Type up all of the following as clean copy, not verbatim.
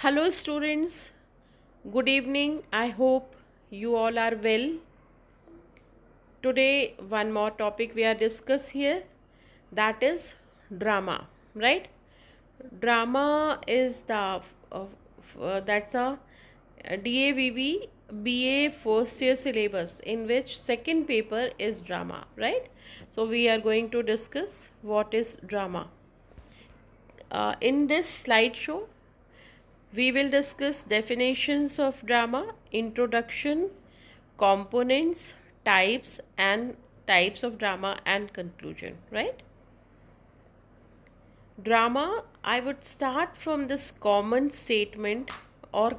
Hello, students. Good evening. I hope you all are well. Today, one more topic we are discuss here, that is drama. Right? Drama is the that's a DAVV BA first year syllabus, in which second paper is drama. Right? So we are going to discuss what is drama. In this slideshow, we will discuss definitions of drama, introduction, components, types of drama, and conclusion, right? Drama, I would start from this common statement or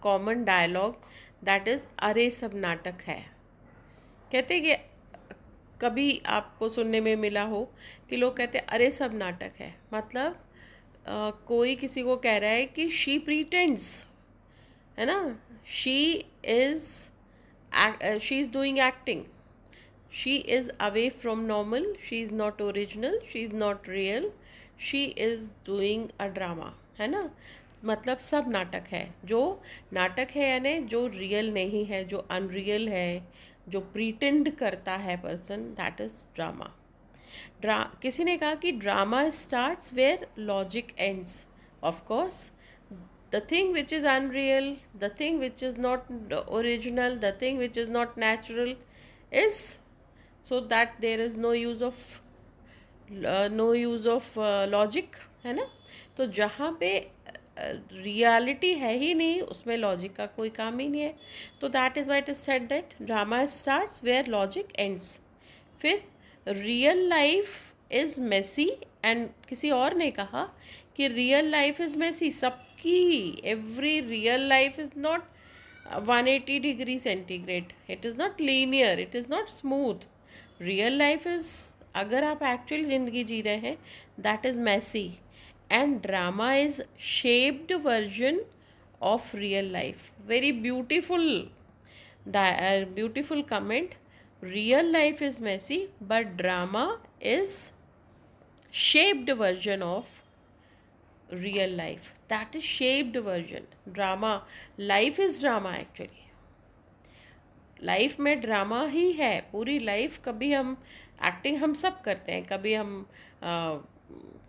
common dialogue, that is अरे सब नाटक है. कहते हैं कि कभी आपको सुनने में मिला हो कि लोग कहते हैं अरे सब नाटक है. मतलब कोई किसी को कह रहा है कि शी प्रीटेंड्स, है ना, she is doing acting, she is away from normal, she is not original, she is not real, she is doing a drama, है ना. मतलब सब नाटक है. जो नाटक है यानी जो रियल नहीं है, जो अनरियल है, जो प्रीटेंड करता है पर्सन, दैट इज़ ड्रामा. किसी ने कहा कि drama starts where logic ends. Of course the thing which is unreal, the thing which is not original, the thing which is not natural is, so that there is no use of logic, है ना. तो जहाँ पे reality है ही नहीं, उसमें logic का कोई काम ही नहीं है. तो that is why it is said that drama starts where logic ends. फिर real life is messy, and किसी और ने कहा कि रियल लाइफ इज़ मेसी. सबकी every real life is not 180 degree centigrade. It is not linear, it is not smooth. Real life is, अगर आप actual ज़िंदगी जी रहे हैं, that is messy. And drama is shaped version of real life. Very beautiful comment. Real life is messy, but drama is shaped version of real life. That is shaped version. Drama, life is drama actually. Life में drama ही है. पूरी life, कभी हम acting हम सब करते हैं, कभी हम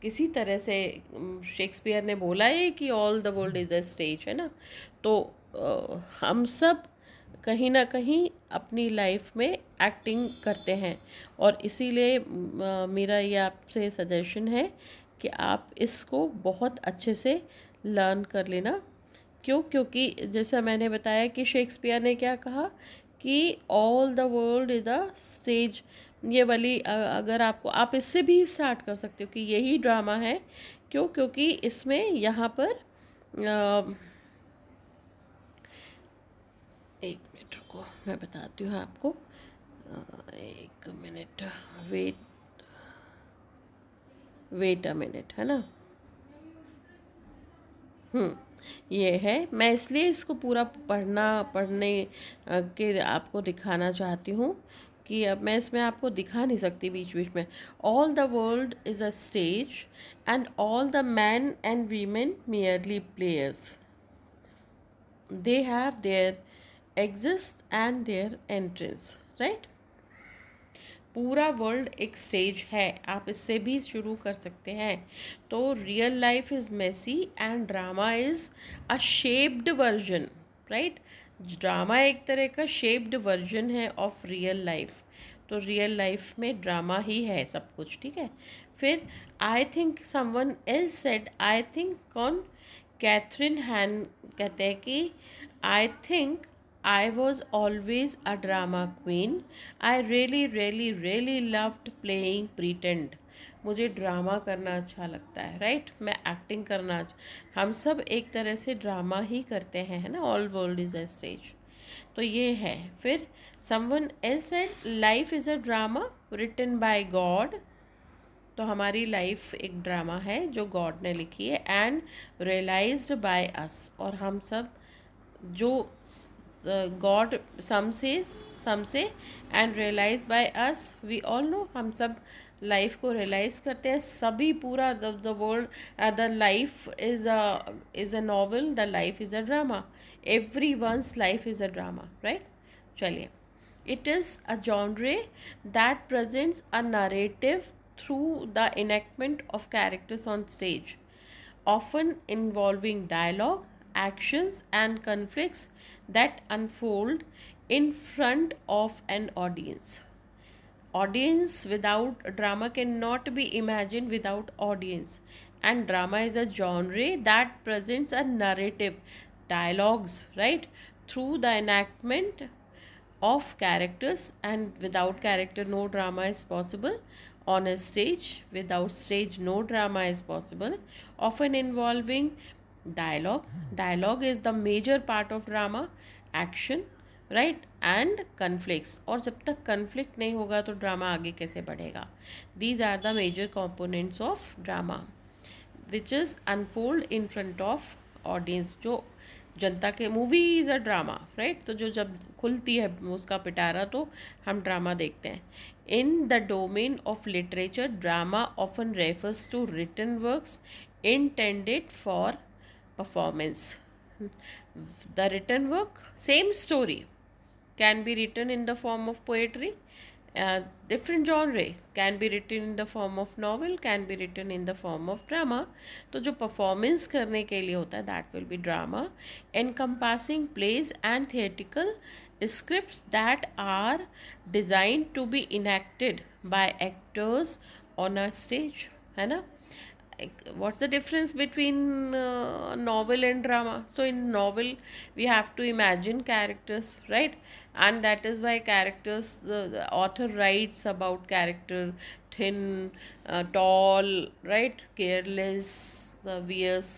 किसी तरह से, शेक्सपियर ने बोला है कि all the world is a stage, है ना. तो हम सब कहीं ना कहीं अपनी लाइफ में एक्टिंग करते हैं. और इसीलिए मेरा ये आपसे सजेशन है कि आप इसको बहुत अच्छे से लर्न कर लेना. क्योंकि जैसा मैंने बताया कि शेक्सपियर ने क्या कहा कि all the world is the stage. ये वाली अगर आप इससे भी स्टार्ट कर सकते हो कि यही ड्रामा है. क्योंकि इसमें यहाँ पर एक मिनट रुको, मैं बताती हूँ आपको. एक मिनट, वेट अ मिनट, है ना. ये है. मैं इसलिए इसको पूरा पढ़ने के आपको दिखाना चाहती हूँ कि अब मैं इसमें आपको दिखा नहीं सकती बीच बीच में. All the world is a stage and all the man and women merely players. They have their exits and their entrance, right. पूरा वर्ल्ड एक स्टेज है. आप इससे भी शुरू कर सकते हैं. तो real life is messy and drama is a shaped version, right. Drama एक तरह का शेप्ड वर्जन है ऑफ रियल लाइफ. तो रियल लाइफ में ड्रामा ही है सब कुछ, ठीक है. फिर I think someone else said, I think कौन, कैथरीन हैन कहते हैं कि I think I was always a drama queen. I really loved playing pretend. मुझे ड्रामा करना अच्छा लगता है, राइट. मैं एक्टिंग करना, हम सब एक तरह से ड्रामा ही करते हैं, है ना. All world is a stage. तो ये है. फिर someone else said life is a drama written by God. तो हमारी लाइफ एक ड्रामा है जो गॉड ने लिखी है, एंड रियलाइज्ड बाय अस. और हम सब जो God some say and realized by us, we all know, हम सब लाइफ को रियलाइज करते हैं सभी, पूरा the world, the life is a novel, the life is a drama, every one's life is a drama, right. चलिए, it is a genre that presents a narrative through the enactment of characters on stage, often involving dialogue, actions, and conflicts that unfold in front of an audience. Audience without drama cannot be imagined without audience, and drama is a genre that presents a narrative, dialogues, right, through the enactment of characters, and without character no drama is possible. On a stage, without stage no drama is possible, often involving dialogue. Dialogue is the major part of drama, action, right, and conflicts, और जब तक conflict नहीं होगा तो drama आगे कैसे बढ़ेगा। These are the major components of drama which is unfold in front of audience. जो जनता के, movie is a drama, right, तो जो जब खुलती है उसका पिटारा तो हम ड्रामा देखते हैं। In the domain of literature, drama often refers to written works intended for performance. The written work, same story, can be written in the form of poetry, different genre, can be written in the form of novel, can be written in the form of drama. तो जो performance करने के लिए होता है, that will be drama, encompassing plays and theatrical scripts that are designed to be enacted by actors on a stage, है ना। What's the difference between novel and drama? So in novel we have to imagine characters, right, and that is why characters, the author writes about character, thin, tall, right, careless, wears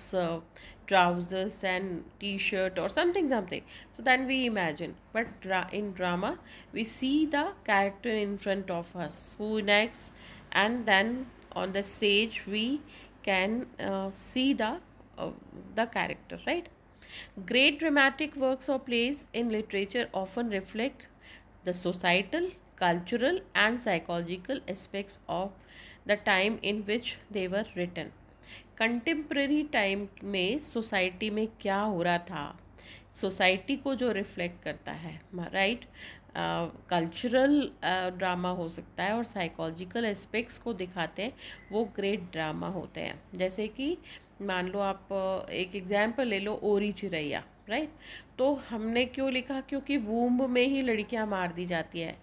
trousers and t-shirt or something, so then we imagine. But in drama we see the character in front of us who enacts, and then on the stage we can see the character, right. Great dramatic works or plays in literature often reflect the societal, cultural and psychological aspects of the time in which they were written. Contemporary time में society में क्या हो रहा था, society को जो reflect करता है, राइट। कल्चरल ड्रामा हो सकता है और साइकोलॉजिकल एस्पेक्ट्स को दिखाते हैं, वो ग्रेट ड्रामा होते हैं। जैसे कि मान लो आप एक एग्जाम्पल ले लो, ओरी चिरैया, राइट। तो हमने क्यों लिखा, क्योंकि वूम्ब में ही लड़कियां मार दी जाती है,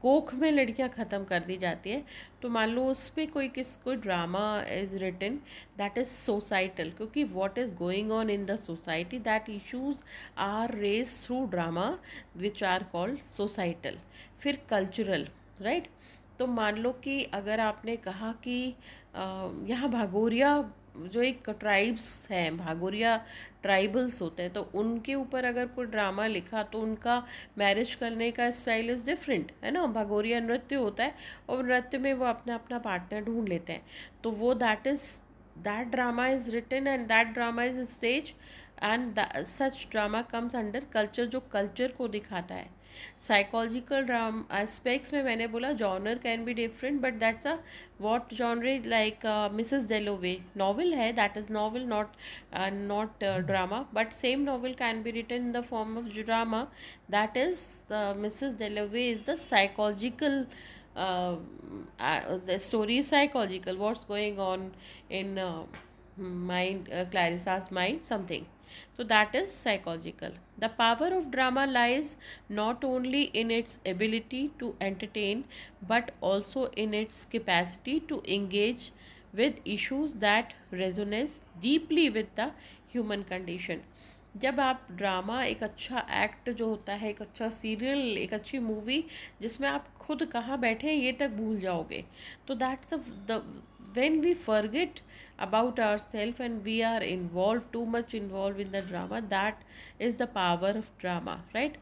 कोख में लड़कियां ख़त्म कर दी जाती है। तो मान लो उस पर कोई drama is written that is societal, क्योंकि what is going on in the society, that issues are raise through drama which are called societal. फिर कल्चरल, राइट। तो मान लो कि अगर आपने कहा कि यहाँ भागोरिया जो एक ट्राइब्स हैं, भागोरिया ट्राइबल्स होते हैं, तो उनके ऊपर अगर कोई ड्रामा लिखा तो उनका मैरिज करने का स्टाइल इज़ डिफरेंट, है ना। भागोरिया नृत्य होता है और नृत्य में वो अपना अपना पार्टनर ढूंढ लेते हैं, तो वो that drama is written and that drama is stage, and such drama comes under culture, जो कल्चर को दिखाता है। साइकोलॉजिकल ड्रामा एस्पेक्ट्स में मैंने बोला genre can be different, but that's a what genre, like Mrs Dalloway novel है, that is novel, not drama, but same novel can be written in the form of drama, that is Mrs Dalloway is the psychological, the story is psychological, what's going on in mind, Clarissa's mind, something. So that is psychological. The power of drama lies not only in its ability to entertain, but also in its capacity to engage with issues that resonate deeply with the human condition. जब आप drama, एक अच्छा act जो होता है, एक अच्छा serial, एक अच्छी मूवी जिसमें आप खुद कहाँ बैठे हैं ये तक भूल जाओगे, तो that's the when we forget about ourselves and we are involved, too much involved in the drama, that is the power of drama, right.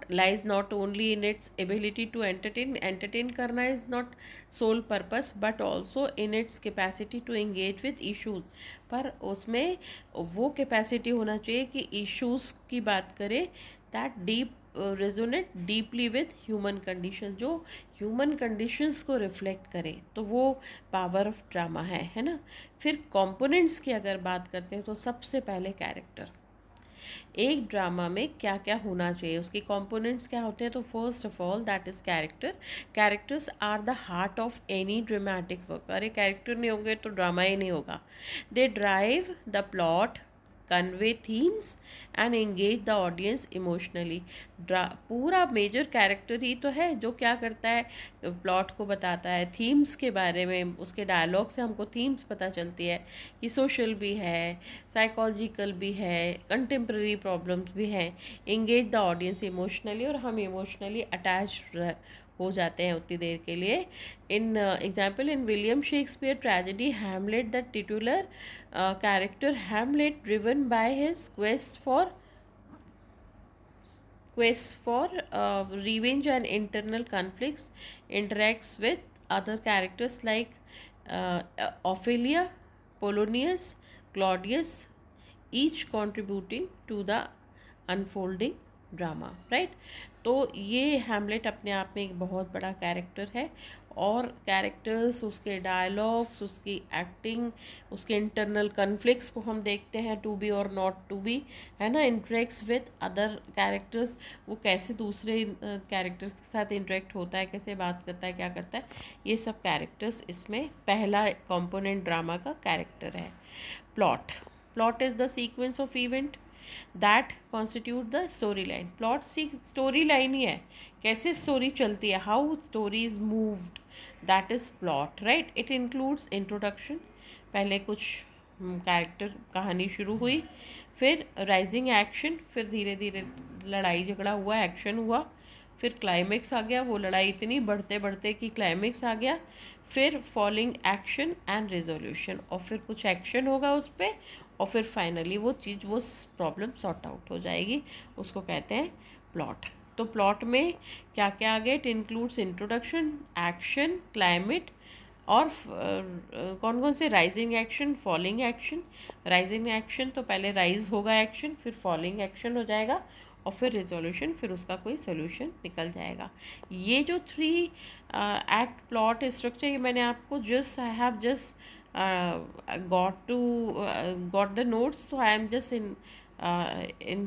Lies not only in its ability to entertain करना is not sole purpose, but also in its capacity to engage with issues. पर उसमें वो capacity होना चाहिए कि issues की बात करें that deep resonate deeply with human condition, जो ह्यूमन कंडीशंस को रिफ्लेक्ट करे, तो वो पावर ऑफ ड्रामा है ना। फिर कंपोनेंट्स की अगर बात करते हैं तो सबसे पहले कैरेक्टर। एक ड्रामा में क्या क्या होना चाहिए, उसके कंपोनेंट्स क्या होते हैं, तो first of all that is character. Characters are the heart of any dramatic work. अरे कैरेक्टर नहीं होंगे तो ड्रामा ही नहीं होगा। They drive the plot, convey themes and engage the audience emotionally. पूरा मेजर कैरेक्टर ही तो है जो क्या करता है, प्लॉट को बताता है, थीम्स के बारे में, उसके डायलॉग से हमको थीम्स पता चलती है कि सोशल भी है, साइकोलॉजिकल भी है, कंटेम्प्रेरी प्रॉब्लम्स भी हैं, एंगेज द ऑडियंस इमोशनली, और हम इमोशनली अटैच हो जाते हैं उतनी देर के लिए। In example, in William Shakespeare tragedy Hamlet, the titular character Hamlet, driven by his quest for revenge and internal conflicts, interacts with other characters like Ophelia, Polonius, Claudius, each contributing to the unfolding drama, right. तो ये Hamlet अपने आप में एक बहुत बड़ा character है, और कैरेक्टर्स, उसके डायलॉग्स, उसकी एक्टिंग, उसके इंटरनल कन्फ्लिक्ट्स को हम देखते हैं, टू बी और नॉट टू बी, है ना। इंटरेक्ट्स विद अदर कैरेक्टर्स, वो कैसे दूसरे कैरेक्टर्स के साथ इंटरेक्ट होता है, कैसे बात करता है, क्या करता है, ये सब कैरेक्टर्स इसमें पहला कंपोनेंट ड्रामा का कैरेक्टर है। Plot, plot is the sequence of event that constitute the story line. Plot story line ही है, कैसे स्टोरी चलती है, how story is moved, that is plot, right. It includes introduction, पहले कुछ कैरेक्टर कहानी शुरू हुई, फिर राइजिंग एक्शन, फिर धीरे धीरे लड़ाई झगड़ा हुआ, एक्शन हुआ, फिर क्लाइमेक्स आ गया, वो लड़ाई इतनी बढ़ते बढ़ते कि क्लाइमेक्स आ गया, फिर फॉलिंग एक्शन एंड रेजोल्यूशन, और फिर कुछ एक्शन होगा उस पर, और फिर फाइनली वो चीज़, वो प्रॉब्लम सॉर्ट आउट हो जाएगी, उसको कहते हैं प्लॉट। तो प्लॉट में क्या क्या आ गया, it includes introduction, action, climate, और कौन कौन से, rising action, falling action. Rising action तो पहले राइज होगा एक्शन, फिर फॉलिंग एक्शन हो जाएगा, और फिर रिजोल्यूशन, फिर उसका कोई सोल्यूशन निकल जाएगा। ये जो 3 एक्ट प्लॉट स्ट्रक्चर, ये मैंने आपको just, I have just got the notes, so I am just in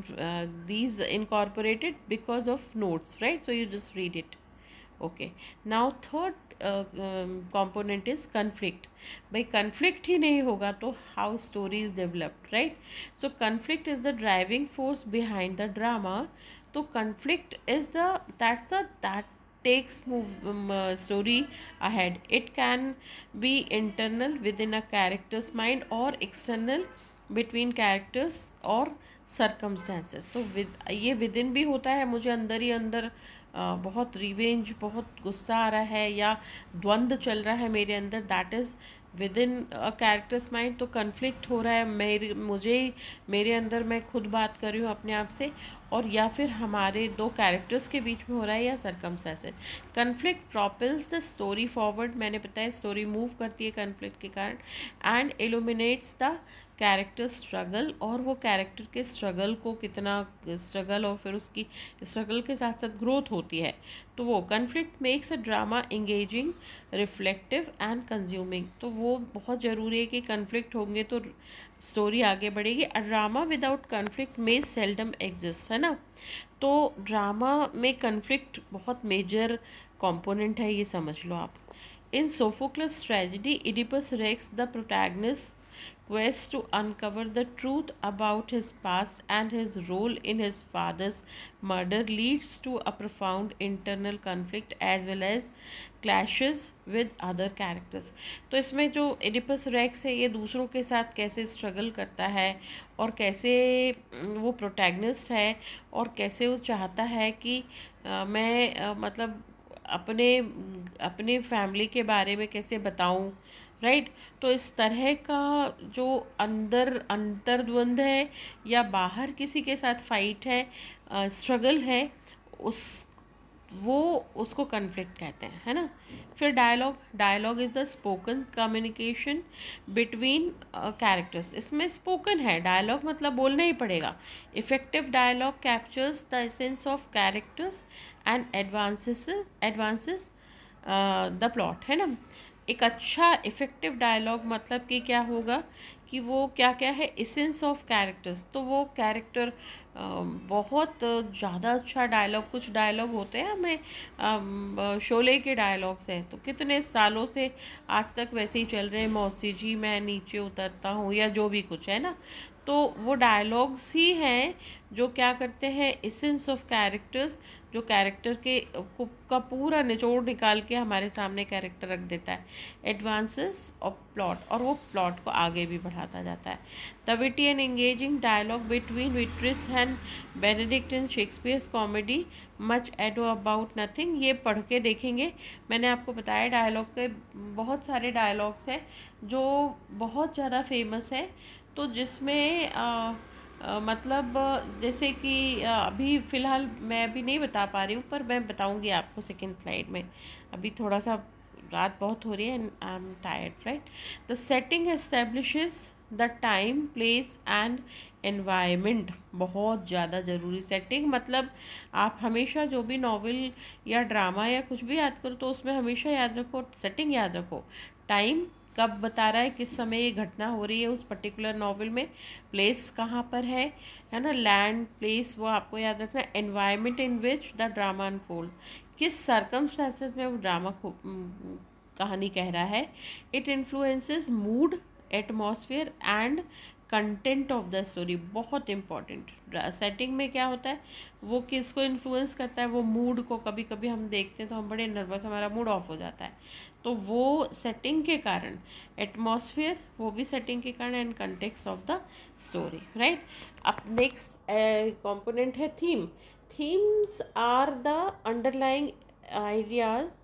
these incorporated because of notes, right? So you just read it. Okay, now third component is conflict. भाई conflict ही नहीं होगा तो how story is developed, right? So conflict is the driving force behind the drama. तो conflict is that takes story ahead. It can be internal within a character's mind or external between characters or circumstances. तो ये within भी होता है, मुझे अंदर ही अंदर बहुत रिवेंज, बहुत गुस्सा आ रहा है, या द्वंद्व चल रहा है मेरे अंदर, that is with in a characters mind. तो कन्फ्लिक्ट हो रहा है मेरे अंदर, मैं खुद बात कर रही हूँ अपने आप से, और या फिर हमारे 2 कैरेक्टर्स के बीच में हो रहा है, या circumstances. Conflict propels the story forward, मैंने बताया स्टोरी मूव करती है कन्फ्लिक्ट के कारण, and illuminates the character struggle, और वो कैरेक्टर के स्ट्रगल को, कितना स्ट्रगल, और फिर उसकी स्ट्रगल के साथ साथ ग्रोथ होती है। तो वो conflict makes a drama engaging, reflective and consuming. तो वो बहुत ज़रूरी है कि कन्फ्लिक्ट होंगे तो स्टोरी आगे बढ़ेगी। अ ड्रामा विदाउट कन्फ्लिक्ट में सेल्डम एग्जिस्ट, है ना। तो ड्रामा में कन्फ्लिक्ट बहुत मेजर कंपोनेंट है, ये समझ लो आप। In Sophocles tragedy, Oedipus Rex, the protagonist quest to uncover the truth about his past and his role in his father's murder leads to a profound internal conflict as well as clashes with other characters. तो इसमें जो Oedipus racks है, ये दूसरों के साथ कैसे struggle करता है, और कैसे वो प्रोटैगनिस्ट है, और कैसे वो चाहता है कि मैं मतलब अपने फैमिली के बारे में कैसे बताऊं, राइट। तो इस तरह का जो अंतर्द्वंद है, या बाहर किसी के साथ फाइट है, स्ट्रगल है, उस वो उसको कन्फ्लिक्ट कहते हैं, है ना। फिर dialogue, dialogue is the spoken communication between characters. इसमें स्पोकन है, डायलॉग मतलब बोलना ही पड़ेगा। Effective dialogue captures the essence of characters and advances the plot, है ना। एक अच्छा इफ़ेक्टिव डायलॉग मतलब कि क्या होगा कि वो क्या क्या है, एसेंस ऑफ कैरेक्टर्स, तो वो कैरेक्टर बहुत ज़्यादा अच्छा डायलॉग, कुछ डायलॉग होते हैं हमें शोले के डायलॉग्स हैं तो कितने सालों से आज तक वैसे ही चल रहे हैं, मौसी जी मैं नीचे उतरता हूँ, या जो भी कुछ है ना। तो वो डायलॉग्स ही हैं जो क्या करते हैं, एसेंस ऑफ कैरेक्टर्स, जो कैरेक्टर के का पूरा निचोड़ निकाल के हमारे सामने कैरेक्टर रख देता है। एडवांसेस ऑफ प्लॉट, और वो प्लॉट को आगे भी बढ़ाता जाता है। The witty and engaging dialogue between Beatrice and Benedick in Shakespeare's comedy Much Ado About Nothing. ये पढ़ के देखेंगे, मैंने आपको बताया डायलॉग के बहुत सारे डायलॉग्स हैं जो बहुत ज़्यादा फेमस है, तो जिसमें मतलब जैसे कि अभी फ़िलहाल मैं अभी नहीं बता पा रही हूँ, पर मैं बताऊँगी आपको सेकंड स्लाइड में। अभी थोड़ा सा रात बहुत हो रही है and I am tired, right. The setting establishes the time, place and environment, बहुत ज़्यादा ज़रूरी। सेटिंग मतलब आप हमेशा जो भी नॉवेल या ड्रामा या कुछ भी याद करो तो उसमें हमेशा याद रखो, सेटिंग याद रखो। टाइम कब बता रहा है, किस समय ये घटना हो रही है उस पर्टिकुलर नॉवल में। प्लेस कहाँ पर है ना, लैंड, प्लेस, वो आपको याद रखना। Environment in which the drama unfold, किस सर्कमस्टांसेस में वो ड्रामा को कहानी कह रहा है। It influences mood, atmosphere and content of the story, बहुत इंपॉर्टेंट। सेटिंग में क्या होता है, वो किसको इन्फ्लुएंस करता है, वो मूड को। कभी कभी हम देखते हैं तो हम बड़े नर्वस, हमारा मूड ऑफ हो जाता है, तो वो सेटिंग के कारण। एटमॉस्फेयर, वो भी सेटिंग के कारण, and context of the story, right. अब नेक्स्ट कंपोनेंट है theme. Themes are the underlying ideas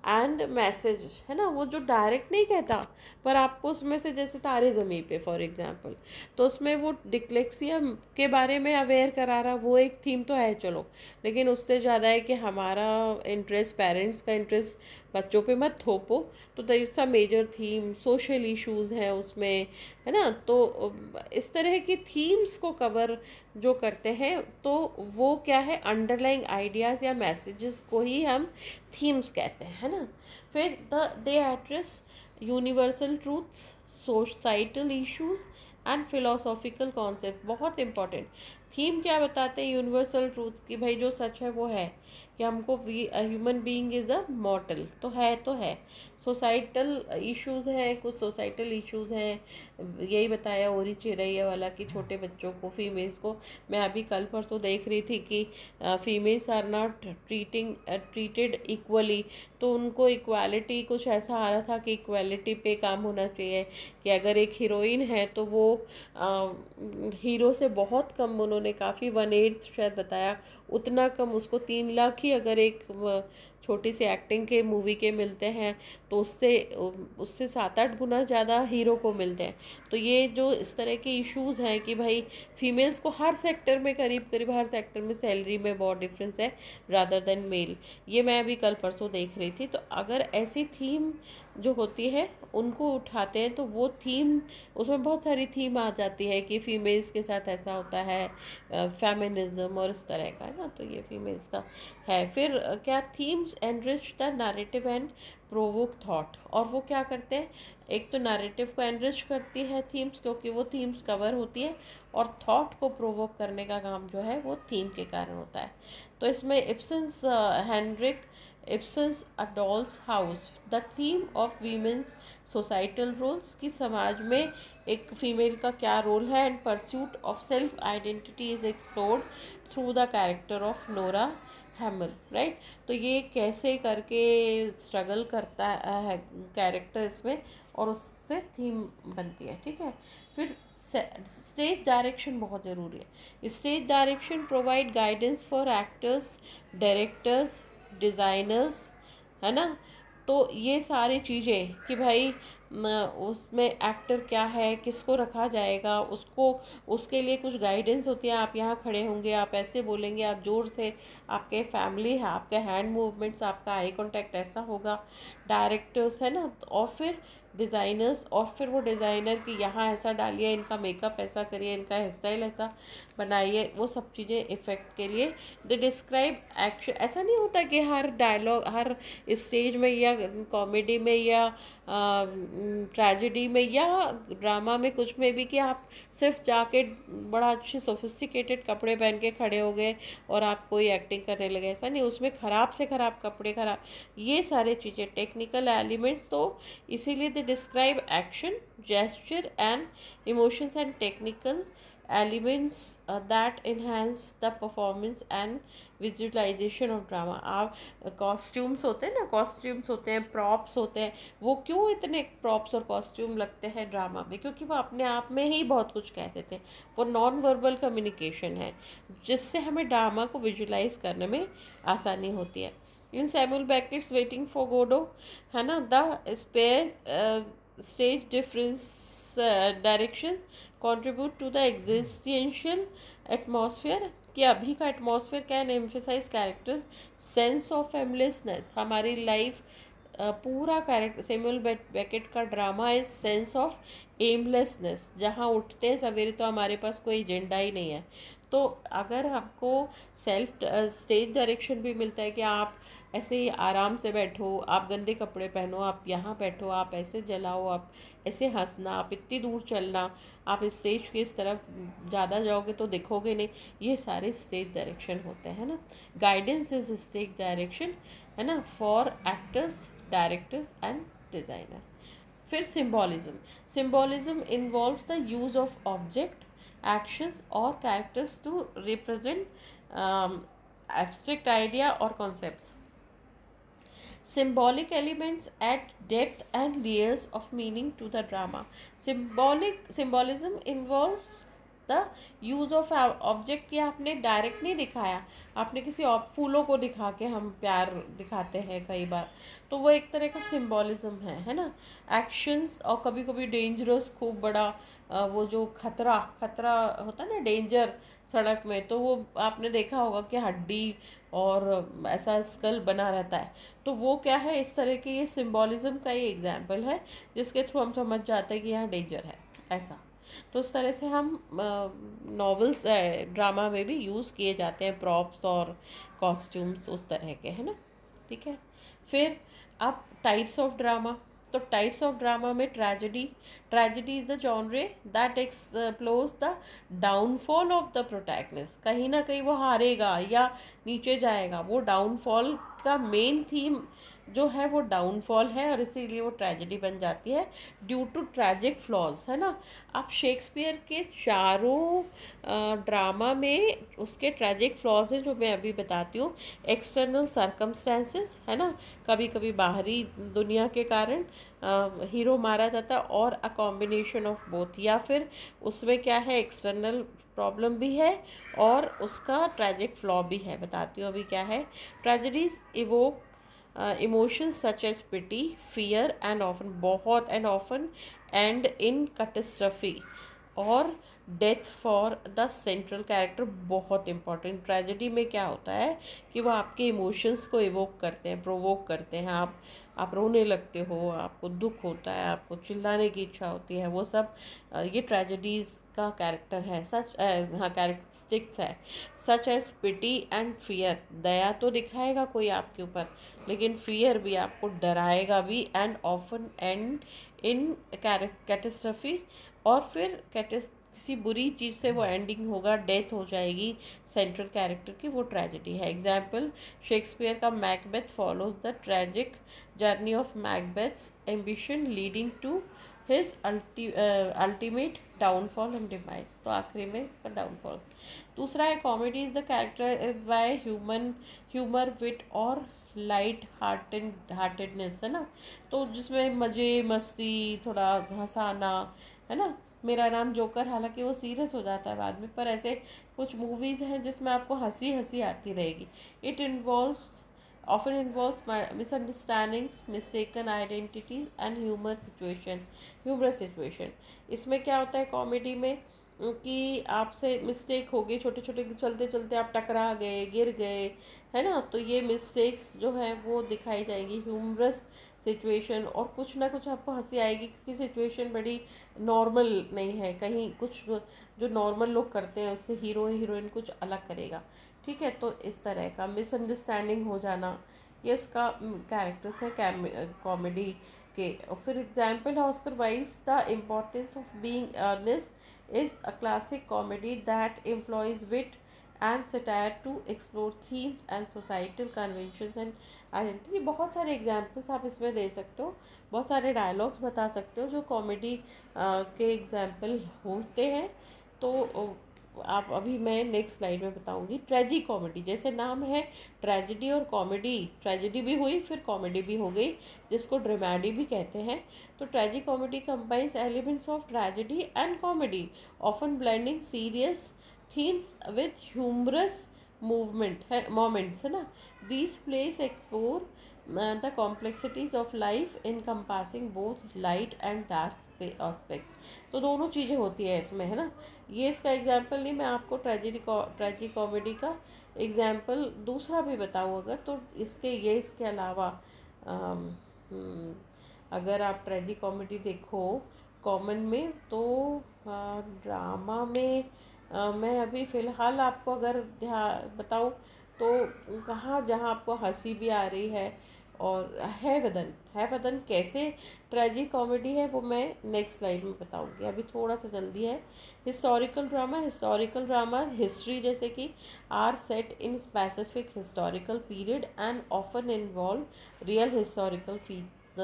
and message, है ना, वो जो डायरेक्ट नहीं कहता पर आपको उसमें से, जैसे तारे ज़मीं पे फॉर एग्जांपल, तो उसमें वो डिस्लेक्सिया के बारे में अवेयर करा रहा, वो एक थीम तो है चलो, लेकिन उससे ज़्यादा है कि हमारा इंटरेस्ट, पेरेंट्स का इंटरेस्ट बच्चों पे मत थोपो, तो that is a major theme. Social issues हैं उसमें, है ना। तो इस तरह की थीम्स को कवर जो करते हैं तो वो क्या है, अंडरलाइंग आइडियाज़ या मैसेजेस को ही हम थीम्स कहते हैं, है ना। फिर they address universal truths, societal issues and philosophical concept, बहुत इंपॉर्टेंट। थीम क्या बताते हैं, यूनिवर्सल ट्रूथ, कि भाई जो सच है वो है, कि हमको ह्यूमन बीइंग इज़ अ मॉर्टल, तो है। सोसाइटल इश्यूज़ हैं, कुछ सोसाइटल इश्यूज़ हैं, यही बताया ओरी चिरैया वाला कि छोटे बच्चों को, फीमेल्स को, मैं अभी कल परसों देख रही थी कि females are not treated equally, तो उनको इक्वालिटी कुछ ऐसा आ रहा था कि इक्वालिटी पे काम होना चाहिए, कि अगर एक हीरोइन है तो वो हीरो से बहुत कम, उन्होंने काफ़ी 1/8 शायद बताया, उतना कम उसको 3 लाख ही अगर एक छोटी सी एक्टिंग के मूवी के मिलते हैं, तो उससे उससे 7-8 गुना ज़्यादा हीरो को मिलते हैं। तो ये जो इस तरह के इश्यूज़ हैं कि भाई फीमेल्स को हर सेक्टर में, करीब करीब हर सेक्टर में सैलरी में बहुत डिफरेंस है रादर देन मेल, ये मैं अभी कल परसों देख रही थी। तो अगर ऐसी थीम जो होती है उनको उठाते हैं तो वो थीम, उसमें बहुत सारी थीम आ जाती है कि फीमेल्स के साथ ऐसा होता है, फेमिनिज्म और इस तरह का, है ना। तो ये फीमेल्स का है। फिर क्या, themes enrich the narrative and provoke thought, और वो क्या करते हैं, एक तो नैरेटिव को एनरिच करती है थीम्स, क्योंकि वो थीम्स कवर होती है, और थॉट को प्रोवोक करने का काम जो है वो थीम के कारण होता है। तो इसमें Ibsen's Henrik Ibsen's a Doll's House, the theme of women's societal roles, की समाज में एक फीमेल का क्या रोल है, and pursuit of self identity is explored through the character of Nora Helmer, right. तो ये कैसे करके स्ट्रगल करता है कैरेक्टर इसमें, और उससे थीम बनती है, ठीक है। फिर स्टेज डायरेक्शन बहुत ज़रूरी है। Stage direction provide guidance for actors, directors, designers, है ना, तो ये सारी चीज़ें कि भाई उसमें एक्टर क्या है, किसको रखा जाएगा, उसको उसके लिए कुछ गाइडेंस होती है। आप यहाँ खड़े होंगे, आप ऐसे बोलेंगे, आप ज़ोर से, आपके फैमिली है, आपके हैंड मूवमेंट्स, आपका आई कांटेक्ट ऐसा होगा, डायरेक्टर्स है ना, और फिर डिज़ाइनर्स, और फिर वो डिज़ाइनर कि यहाँ ऐसा डालिए, इनका मेकअप ऐसा करिए, इनका हेयर स्टाइल ऐसा बनाइए, वो सब चीज़ें इफ़ेक्ट के लिए दे डिस्क्राइब एक्शन। ऐसा नहीं होता कि हर डायलॉग, हर स्टेज में या कॉमेडी में या ट्रेजेडी में या ड्रामा में, कुछ में भी, कि आप सिर्फ जाके बड़ा अच्छे सोफिस्टिकेटेड कपड़े पहन के खड़े हो गए और आप कोई एक्टिंग करने लगे, ऐसा नहीं। उसमें ख़राब से ख़राब कपड़े, ख़राब ये सारे चीज़ें, टेक्निकल एलिमेंट्स। तो इसीलिए they describe action, gesture and emotions and technical elements that enhance the performance and visualization of drama। आप कॉस्ट्यूम्स होते हैं ना, कॉस्ट्यूम्स होते हैं, प्रॉप्स होते हैं, वो क्यों इतने प्रॉप्स और कॉस्ट्यूम लगते हैं ड्रामा में? क्योंकि वो अपने आप में ही बहुत कुछ कहते थे। वो नॉन वर्बल कम्युनिकेशन है जिससे हमें ड्रामा को विजुलाइज करने में आसानी होती है। In Samuel Beckett's Waiting for Godot है ना, the spare stage difference direction contribute to the existential atmosphere, कि अभी का atmosphere can emphasise characters sense of aimlessness. हमारी लाइफ पूरा कैरेक्टर, सैमुअल बेकेट का drama is sense of aimlessness. जहाँ उठते हैं सवेरे तो हमारे पास कोई एजेंडा ही नहीं है। तो अगर आपको सेल्फ स्टेज डायरेक्शन भी मिलता है कि आप ऐसे ही आराम से बैठो, आप गंदे कपड़े पहनो, आप यहाँ बैठो, आप ऐसे जलाओ, आप ऐसे हंसना, आप इतनी दूर चलना, आप स्टेज की इस तरफ ज़्यादा जाओगे तो दिखोगे नहीं, ये सारे स्टेज डायरेक्शन होते हैं ना। गाइडेंस इज स्टेज डायरेक्शन है ना, for actors, directors and designers. फिर symbolism. Symbolism involves the use of object, actions और characters to represent abstract idea और concepts. Symbolic elements add depth and layers of meaning to the drama. Symbolism involves the use of object, की आपने direct नहीं दिखाया, आपने किसी और फूलों को दिखा के हम प्यार दिखाते हैं कई बार, तो वो एक तरह का सिम्बॉलिज्म है ना। एक्शंस, और कभी कभी डेंजरस, खूब बड़ा वो जो खतरा होता है ना, डेंजर सड़क में, तो वो आपने देखा होगा कि हड्डी और ऐसा स्कल बना रहता है, तो वो क्या है, इस तरह के ये सिम्बॉलिज्म का ही एग्जाम्पल है जिसके थ्रू हम समझ जाते हैं कि यहाँ डेंजर है ऐसा। तो उस तरह से हम नॉवेल्स, ड्रामा में भी यूज़ किए जाते हैं प्रॉप्स और कॉस्ट्यूम्स उस तरह के, है ना। ठीक है। फिर अब टाइप्स ऑफ ड्रामा। तो टाइप्स ऑफ ड्रामा में tragedy is the genre that explores the downfall of the protagonist. कहीं ना कहीं वो हारेगा या नीचे जाएगा, वो डाउनफॉल का मेन थीम जो है वो डाउनफॉल है, और इसीलिए वो ट्रेजेडी बन जाती है ड्यू टू ट्रैजिक फ्लॉज, है ना। अब शेक्सपियर के चारों ड्रामा में उसके ट्रैजिक फ्लॉज हैं जो मैं अभी बताती हूँ। एक्सटर्नल सर्कमस्टेंसेस, है ना, कभी कभी बाहरी दुनिया के कारण हीरो मारा जाता है, और अ कॉम्बिनेशन ऑफ बोथ, या फिर उसमें क्या है, एक्सटर्नल प्रॉब्लम भी है और उसका ट्रैजिक फ्लॉ भी है। बताती हूँ अभी क्या है। Tragedies evoke emotions such as pity, fear and often end in catastrophe और death for the central character. बहुत इंपॉर्टेंट। ट्रेजेडी में क्या होता है कि वो आपके इमोशंस को इवोक करते हैं, प्रोवोक करते हैं, आप रोने लगते हो, आपको दुख होता है, आपको चिल्लाने की इच्छा होती है, वो सब ये ट्रेजेडीज़ का कैरेक्टर है, सच हाँ कैरेक्टरिस्टिक्स है। Such as pity and fear, दया तो दिखाएगा कोई आपके ऊपर, लेकिन फियर भी, आपको डराएगा भी, एंड ऑफन एंड इन कैटेस्ट्रफी, और फिर किसी बुरी चीज़ से वो एंडिंग होगा, डेथ हो जाएगी सेंट्रल कैरेक्टर की, वो ट्रेजेडी है। एग्जाम्पल, शेक्सपियर का Macbeth follows the tragic journey of Macbeth's ambition leading to his ultimate downfall and demise. तो आखिरी में का डाउनफॉल। दूसरा है comedy is the character by humour, wit और लाइट हार्टेडनेस, है ना। तो जिसमें मज़े, मस्ती, थोड़ा हंसाना, है ना। मेरा नाम जोकर, हालांकि वो सीरियस हो जाता है बाद में, पर ऐसे कुछ मूवीज़ हैं जिसमें आपको हंसी हंसी आती रहेगी। It involves often involves misunderstandings, mistaken identities and humorous situation. इसमें क्या होता है कॉमेडी में कि आपसे मिस्टेक हो गई, छोटे छोटे चलते चलते आप टकरा गए, गिर गए, है ना, तो ये मिस्टेक्स जो है वो दिखाई जाएंगी, ह्यूमरस सिचुएशन, और कुछ ना कुछ आपको हंसी आएगी क्योंकि सिचुएशन बड़ी नॉर्मल नहीं है, कहीं कुछ जो नॉर्मल लोग करते हैं उससे हीरो हीरोइन कुछ अलग करेगा, ठीक है। तो इस तरह का मिसअंडरस्टैंडिंग हो जाना, ये इसका कैरेक्टर्स है कॉमेडी के। और फिर एग्जाम्पल है Oscar Wilde's the importance of being Earnest is a classic comedy that employs wit and satire to explore themes and societal conventions and identity। बहुत सारे एग्जाम्पल्स आप इसमें दे सकते हो, बहुत सारे डायलॉग्स बता सकते हो जो कॉमेडी के एग्जाम्पल होते हैं। तो आप अभी मैं नेक्स्ट स्लाइड में बताऊंगी। ट्रेजी कॉमेडी, जैसे नाम है ट्रेजिडी और कॉमेडी, ट्रेजिडी भी हुई फिर कॉमेडी भी हो गई, जिसको ड्रामेडी भी कहते हैं। तो tragicomedy combines elements of tragedy and comedy, often blending serious theme with humorous moments, है ना। These plays explore the complexities of life encompassing both light and dark aspects. तो दोनों चीज़ें होती है इसमें, है ना। ये इसका एग्जाम्पल नहीं, मैं आपको ट्रेजी कॉमेडी का एग्जाम्पल दूसरा भी बताऊँ अगर, तो इसके अलावा अगर आप ट्रेजी कॉमेडी देखो कॉमन में, तो ड्रामा में मैं अभी फ़िलहाल आपको अगर बताऊँ तो कहाँ जहाँ आपको हंसी भी आ रही है, और है वदन कैसे ट्रेजी कॉमेडी है वो मैं नेक्स्ट स्लाइड में बताऊंगी, अभी थोड़ा सा जल्दी है। हिस्टोरिकल ड्रामा हिस्ट्री जैसे कि are set in specific historical period and often involve real historical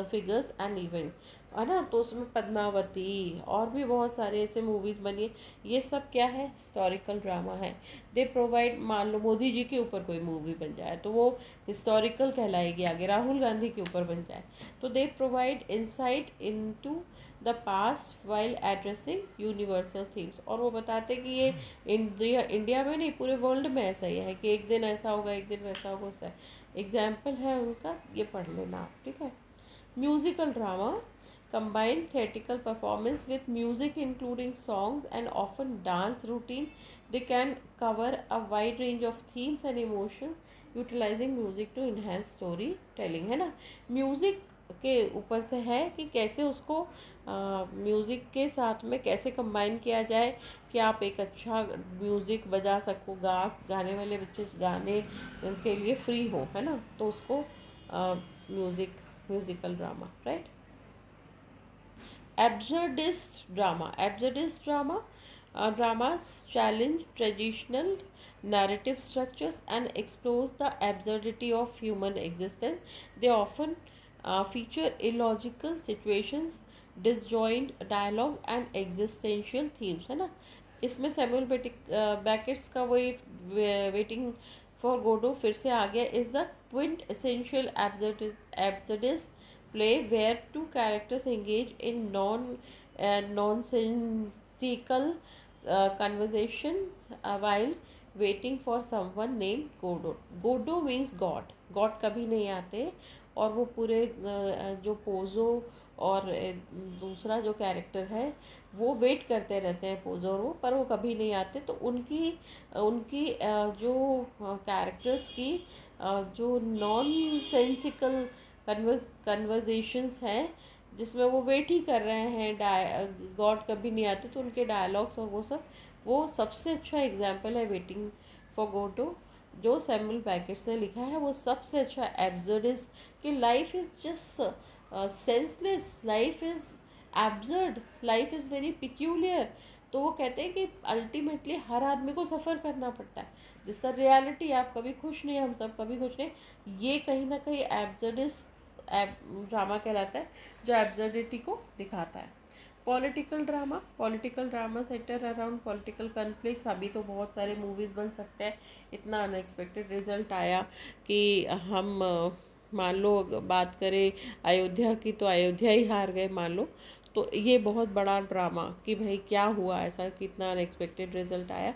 figures and event, है ना। तो उसमें पद्मावती और भी बहुत सारे ऐसे मूवीज़ बनी है, ये सब क्या है, हिस्टोरिकल ड्रामा है। दे प्रोवाइड, मान लो मोदी जी के ऊपर कोई मूवी बन जाए तो वो हिस्टोरिकल कहलाएगी, आगे राहुल गांधी के ऊपर बन जाए तो they provide insight into the past while addressing universal themes. और वो बताते कि ये इंडिया में नहीं पूरे वर्ल्ड में ऐसा ही है कि एक दिन ऐसा होगा एक दिन वैसा होगा, उसका एग्जाम्पल है उनका, ये पढ़ लेना आप, ठीक है। Musical drama combine theatrical performance with music including songs and often dance routine. They can cover a wide range of themes and emotions utilizing music to enhance storytelling, है ना। म्यूज़िक के ऊपर से है कि कैसे उसको म्यूज़िक के साथ में कैसे कंबाइन किया जाए कि आप एक अच्छा म्यूज़िक बजा सको, गाने वाले बच्चे गाने के लिए फ्री हो, है ना, तो उसको musical drama, right. Absurdist drama dramas challenge traditional narrative structures and explores the absurdity of human existence. They often feature illogical situations, disjoint dialogue and existential themes, है ना। इसमें सैमुअल बैकेट्स का वही वेटिंग फॉर गोडो फिर से आ गया, is the Quint essential absurdist play where two characters engage in nonsensical conversations while waiting for someone named Godot. Godot means God. God कभी नहीं आते, और वो पूरे जो पोजो और दूसरा जो कैरेक्टर है वो वेट करते रहते हैं पोजोरो, पर वो कभी नहीं आते। तो उनकी जो कैरेक्टर्स की जो नॉन-सेंसिकल कन्वर्जेशंस हैं जिसमें वो वेट ही कर रहे हैं, गॉड कभी नहीं आते, तो उनके डायलॉग्स और वो सबसे अच्छा एग्जाम्पल है वेटिंग फॉर गोडो जो सैमुअल बैकेट्स ने लिखा है। वो सबसे अच्छा एब्सर्डिस्ट कि life is just senseless, life is absurd, life is very peculiar. तो वो कहते हैं कि अल्टीमेटली हर आदमी को सफ़र करना पड़ता है, दिस द रियलिटी। आप कभी खुश नहीं, हम सब कभी खुश नहीं, ये कहीं ना कहीं एब्सर्डिस्ट ड्रामा कहलाता है जो एब्सर्डिटी को दिखाता है। Political drama centre around political conflicts. अभी तो बहुत सारे मूवीज़ बन सकते हैं, इतना अनएक्सपेक्टेड रिजल्ट आया कि हम मान लो बात करें अयोध्या की तो अयोध्या ही हार गए मान लो, तो ये बहुत बड़ा ड्रामा कि भाई क्या हुआ ऐसा, कितना अनएक्सपेक्टेड रिजल्ट आया।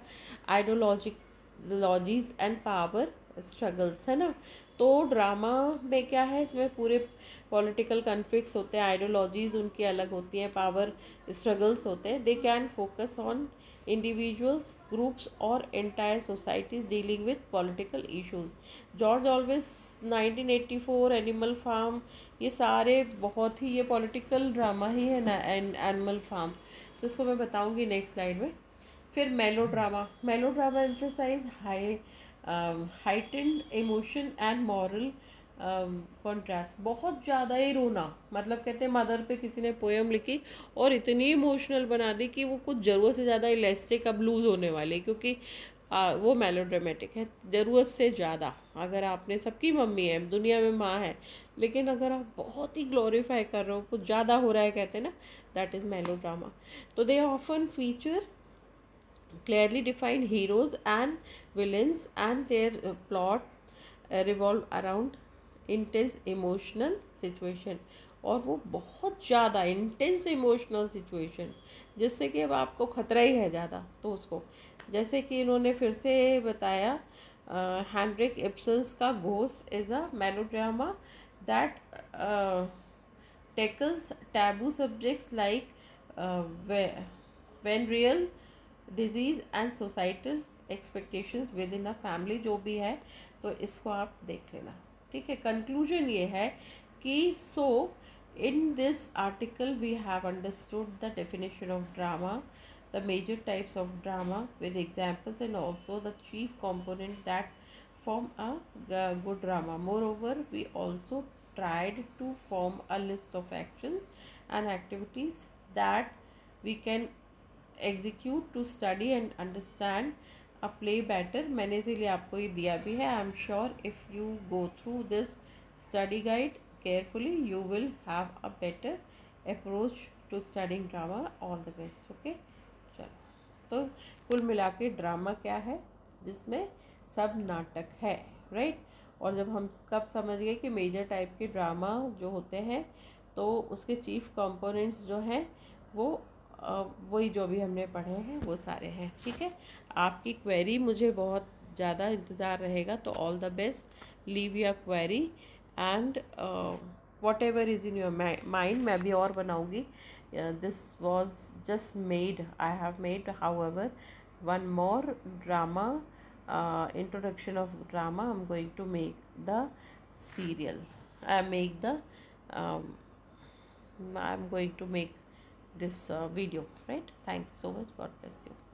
आइडियोलॉजीज एंड पावर स्ट्रगल्स, है ना। तो ड्रामा में क्या है, इसमें पूरे पॉलिटिकल कन्फ्लिक्ट्स होते हैं, आइडियोलॉजीज़ उनकी अलग होती हैं, पावर स्ट्रगल्स होते हैं। They can focus on individuals, groups और entire societies dealing with political issues. George Orwell 1984, Animal Farm, ये सारे बहुत ही, ये पॉलिटिकल ड्रामा ही है ना, एनिमल फार्म। तो इसको मैं बताऊंगी नेक्स्ट स्लाइड में। फिर melodrama. Melodrama emphasize heightened emotion and moral contrast. बहुत ज़्यादा ही रोना, मतलब कहते हैं मदर पे किसी ने पोएम लिखी और इतनी इमोशनल बना दी कि वो कुछ ज़रूरत से ज़्यादा इलास्टिक अब लूज़ होने वाले, क्योंकि वो मेलोड्रामेटिक है ज़रूरत से ज़्यादा। अगर आपने, सबकी मम्मी है दुनिया में, माँ है, लेकिन अगर आप बहुत ही ग्लोरीफाई कर रहे हो, कुछ ज़्यादा हो रहा है, कहते हैं ना, दैट इज़ मेलोड्रामा। तो they often feature clearly defined heroes and villains, and their plot revolve around intense emotional situation। और वो बहुत ज़्यादा इंटेंस इमोशनल सिचुएशन, जिससे कि अब आपको खतरा ही है ज़्यादा, तो उसको, जैसे कि इन्होंने फिर से बताया, हेनरिक इब्सन्स का ghost is a melodrama that tackles taboo subjects like venereal disease and societal expectations within a family, जो भी है, तो इसको आप देख लेना, ठीक है। कंक्लूजन ये है कि in this article we have understood the definition of drama, the major types of drama with examples, and also the chief component that form a good drama. Moreover, we also tried to form a list of actions and activities that we can execute to study and understand a play better। मैंने इसीलिए आपको ये दिया भी है। I am sure if you go through this study guide carefully, you will have a better approach to studying drama। all the best। okay, चलो, तो कुल मिला के ड्रामा क्या है, जिसमें सब नाटक है, राइट। और जब हम कब समझ गए कि मेजर टाइप के ड्रामा जो होते हैं, तो उसके चीफ कंपोनेंट्स जो हैं वो वही जो भी हमने पढ़े हैं वो सारे हैं, ठीक है। आपकी क्वेरी मुझे बहुत ज़्यादा इंतज़ार रहेगा, तो all the best, leave your query and what ever is in your mind. मैं भी और बनाऊँगी। This was just made, I have made however one more drama, introduction of drama। I'm going to make the serial, I'm going to make this video, right? Thank you so much. God bless you.